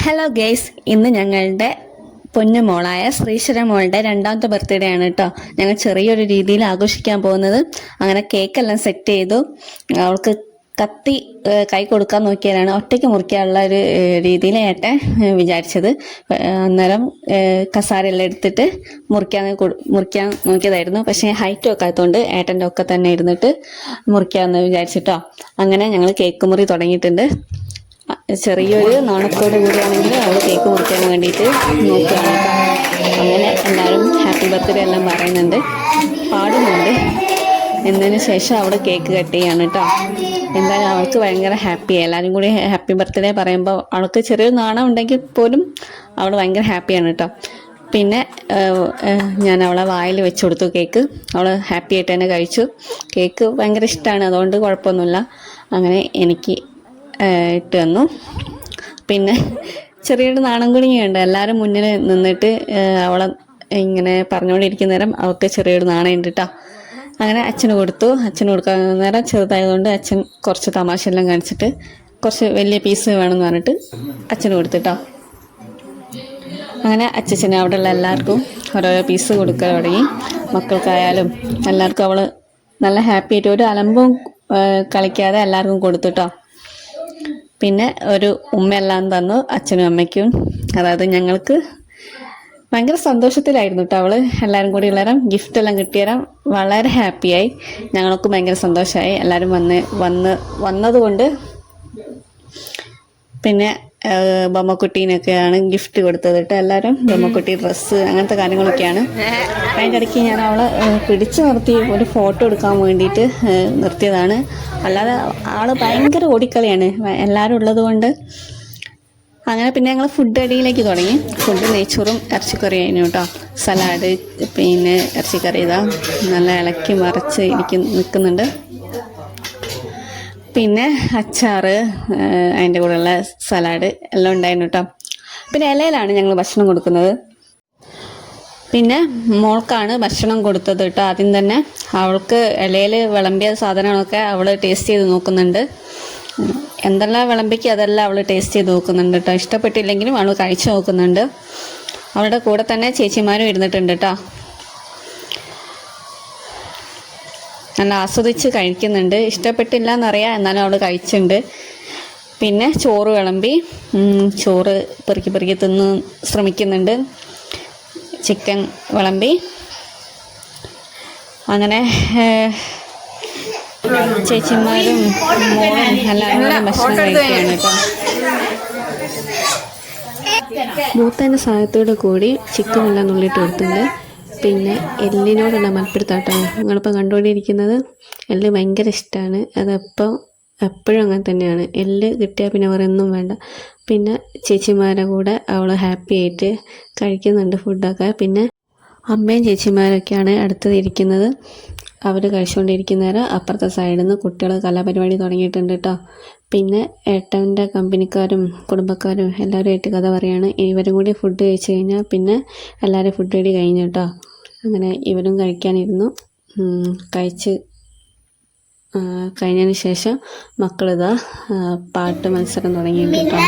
Hello guys, ഇന്ന് ഞങ്ങളുടെ പൊന്നുമോളായ ശ്രീശ്വര മോളുടെ രണ്ടാമത്തെ ബർത്ത്ഡേ ആണ് കേട്ടോ. ഞങ്ങൾ ചെറിയൊരു രീതിയിൽ ആഘോഷിക്കാൻ പോകുന്നത്. അങ്ങനെ കേക്കെല്ലാം സെറ്റ് ചെയ്തു. അവൾക്ക് കത്തി കൈ കൊടുക്കാൻ നോക്കിയാലാണ് ഒറ്റയ്ക്ക് മുറിക്കാനുള്ള ഒരു രീതിയിൽ ഏട്ടൻ വിചാരിച്ചത്. അന്നേരം കസാരയെല്ലാം എടുത്തിട്ട് മുറിക്കാൻ നോക്കിയതായിരുന്നു. പക്ഷേ ഹൈറ്റ് ഒക്കെ ആയതുകൊണ്ട് ഏട്ടൻ്റെ ഒക്കെ തന്നെ ഇരുന്നിട്ട് മുറിക്കാമെന്ന് വിചാരിച്ചിട്ടോ. അങ്ങനെ ഞങ്ങൾ കേക്ക് മുറി തുടങ്ങിയിട്ടുണ്ട്. ചെറിയൊരു നാണത്തോടു കൂടിയാണെങ്കിൽ അവൾ കേക്ക് മുറിക്കാൻ വേണ്ടിയിട്ട് നോക്കുകയാണ്. അങ്ങനെ എല്ലാവരും ഹാപ്പി ബർത്ത്ഡേ എല്ലാം പറയുന്നുണ്ട്, പാടുന്നുണ്ട്. എന്നതിന് ശേഷം അവൾ കേക്ക് കട്ട് ചെയ്യാണ് കേട്ടോ. എന്തായാലും അവൾക്ക് ഭയങ്കര ഹാപ്പിയായി. എല്ലാവരും കൂടി ഹാപ്പി ബർത്ത്ഡേ പറയുമ്പോൾ അവൾക്ക് ചെറിയൊരു നാണം ഉണ്ടെങ്കിൽ പോലും അവൾ ഭയങ്കര ഹാപ്പിയാണ് കേട്ടോ. പിന്നെ ഞാൻ അവളെ വായിൽ വെച്ച് കൊടുത്തു കേക്ക്. അവൾ ഹാപ്പി ആയിട്ട് തന്നെ കഴിച്ചു. കേക്ക് ഭയങ്കര ഇഷ്ടമാണ്, അതുകൊണ്ട് കുഴപ്പമൊന്നുമില്ല. അങ്ങനെ എനിക്ക് ഇട്ട് തന്നു. പിന്നെ ചെറിയൊരു നാണം കുണിയുണ്ട്. എല്ലാവരും മുന്നിൽ നിന്നിട്ട് അവളെ ഇങ്ങനെ പറഞ്ഞുകൊണ്ടിരിക്കുന്ന നേരം അവൾക്ക് ചെറിയൊരു നാണയുണ്ട് കേട്ടോ. അങ്ങനെ അച്ഛന് കൊടുത്തു. അച്ഛന് കൊടുക്കാൻ നേരം ചെറുതായതുകൊണ്ട് അച്ഛൻ കുറച്ച് തമാശ എല്ലാം കാണിച്ചിട്ട് കുറച്ച് വലിയ പീസ് വേണമെന്ന് പറഞ്ഞിട്ട് അച്ഛന് കൊടുത്തിട്ടോ. അങ്ങനെ അച്ഛന് അവിടെയുള്ള എല്ലാവർക്കും ഓരോരോ പീസ് കൊടുക്കാൻ തുടങ്ങി. മക്കൾക്കായാലും എല്ലാവർക്കും അവൾ നല്ല ഹാപ്പി ആയിട്ട് ഒരു അലമ്പും കളിക്കാതെ എല്ലാവർക്കും കൊടുത്തുട്ടോ. പിന്നെ ഒരു ഉമ്മയെല്ലാം തന്നു അച്ഛനും അമ്മയ്ക്കും. അതായത് ഞങ്ങൾക്ക് ഭയങ്കര സന്തോഷത്തിലായിരുന്നു കേട്ടോ. അവൾ എല്ലാവരും കൂടി ഉള്ളവരും ഗിഫ്റ്റെല്ലാം കിട്ടിയവരും വളരെ ഹാപ്പിയായി. ഞങ്ങൾക്കും ഭയങ്കര സന്തോഷമായി എല്ലാവരും വന്നതുകൊണ്ട്. പിന്നെ ബൊമ്മക്കുട്ടീനൊക്കെയാണ് ഗിഫ്റ്റ് കൊടുത്തത് കേട്ടോ. എല്ലാവരും ബൊമ്മക്കുട്ടി ഡ്രസ്സ് അങ്ങനത്തെ കാര്യങ്ങളൊക്കെയാണ്. അതിൻ്റെ ഇടയ്ക്ക് ഞാൻ അവളെ പിടിച്ചു നിർത്തി ഒരു ഫോട്ടോ എടുക്കാൻ വേണ്ടിയിട്ട് നിർത്തിയതാണ്. അല്ലാതെ ആൾ ഭയങ്കര ഓടിക്കളിയാണ് എല്ലാവരും ഉള്ളത് കൊണ്ട്. അങ്ങനെ പിന്നെ ഞങ്ങൾ ഫുഡ് അടിയിലേക്ക് തുടങ്ങി. ഫുഡ് നെയ്ച്ചോറും ഇറച്ചിക്കറിയായിരുന്നു കേട്ടോ. സലാഡ്, പിന്നെ ഇറച്ചിക്കറി ഇതാ നല്ല ഇളക്കി മറിച്ച് നിൽക്കുന്നുണ്ട്. പിന്നെ അച്ചാറ്, അതിൻ്റെ കൂടെയുള്ള സലാഡ് എല്ലാം ഉണ്ടായിരുന്നു കേട്ടോ. പിന്നെ ഇലയിലാണ് ഞങ്ങൾ ഭക്ഷണം കൊടുക്കുന്നത്. പിന്നെ മോൾക്കാണ് ഭക്ഷണം കൊടുത്തത് കേട്ടോ. ആദ്യം തന്നെ അവൾക്ക് ഇലയിൽ വിളമ്പിയ സാധനങ്ങളൊക്കെ അവൾ ടേസ്റ്റ് ചെയ്ത് നോക്കുന്നുണ്ട്. എന്തെല്ലാം വിളമ്പിക്ക് അതെല്ലാം അവൾ ടേസ്റ്റ് ചെയ്ത് നോക്കുന്നുണ്ട് കേട്ടോ. ഇഷ്ടപ്പെട്ടില്ലെങ്കിലും അവൾ കഴിച്ചു നോക്കുന്നുണ്ട്. അവളുടെ കൂടെ തന്നെ ചേച്ചിമാരും ഇരുന്നിട്ടുണ്ട് കേട്ടോ. നല്ല ആസ്വദിച്ച് കഴിക്കുന്നുണ്ട്. ഇഷ്ടപ്പെട്ടില്ല എന്നറിയാം, എന്നാലും അവൾ കഴിച്ചിട്ടുണ്ട്. പിന്നെ ചോറ് വിളമ്പി, ചോറ് പെറുക്കി തിന്ന് ശ്രമിക്കുന്നുണ്ട്. ചിക്കൻ വിളമ്പി. അങ്ങനെ ചേച്ചിമാരും മോളും എല്ലാവരും ഭക്ഷണം കഴിക്കുകയാണ് കേട്ടോ. മൂത്തതിൻ്റെ സഹായത്തോടു കൂടി ചിക്കൻ എല്ലാം നുള്ളിയിട്ട് കൊടുത്തിട്ടുണ്ട്. പിന്നെ എല്ലിനോടുള്ള മൽപ്പിടുത്താട്ടമാണ് നിങ്ങളിപ്പോൾ കണ്ടുകൊണ്ടിരിക്കുന്നത്. എല്ല് ഭയങ്കര ഇഷ്ടമാണ്. അതെപ്പോൾ എപ്പോഴും അങ്ങനെ തന്നെയാണ്. എല്ല് കിട്ടിയാൽ പിന്നെ വേറൊന്നും വേണ്ട. പിന്നെ ചേച്ചിമാരുടെ കൂടെ അവൾ ഹാപ്പി ആയിട്ട് കഴിക്കുന്നുണ്ട് ഫുഡൊക്കെ. പിന്നെ അമ്മയും ചേച്ചിമാരൊക്കെയാണ് അടുത്തതിരിക്കുന്നത്. അവർ കഴിച്ചുകൊണ്ടിരിക്കുന്നേരം അപ്പുറത്തെ സൈഡിൽ നിന്ന് കുട്ടികൾ കലാപരിപാടി തുടങ്ങിയിട്ടുണ്ട് കേട്ടോ. പിന്നെ ഏട്ടൻ്റെ കമ്പനിക്കാരും കുടുംബക്കാരും എല്ലാവരും ആയിട്ട് കഥ പറയാണ്. ഇവരും കൂടി ഫുഡ് കഴിച്ച് കഴിഞ്ഞാൽ പിന്നെ എല്ലാവരും ഫുഡ് റെഡി കഴിഞ്ഞു കേട്ടോ. അങ്ങനെ ഇവരും കഴിക്കാനിരുന്നു. കഴിച്ച് കഴിഞ്ഞതിന് ശേഷം മക്കളിതാ പാട്ട് മത്സരം തുടങ്ങിയിട്ടുണ്ട് കേട്ടോ.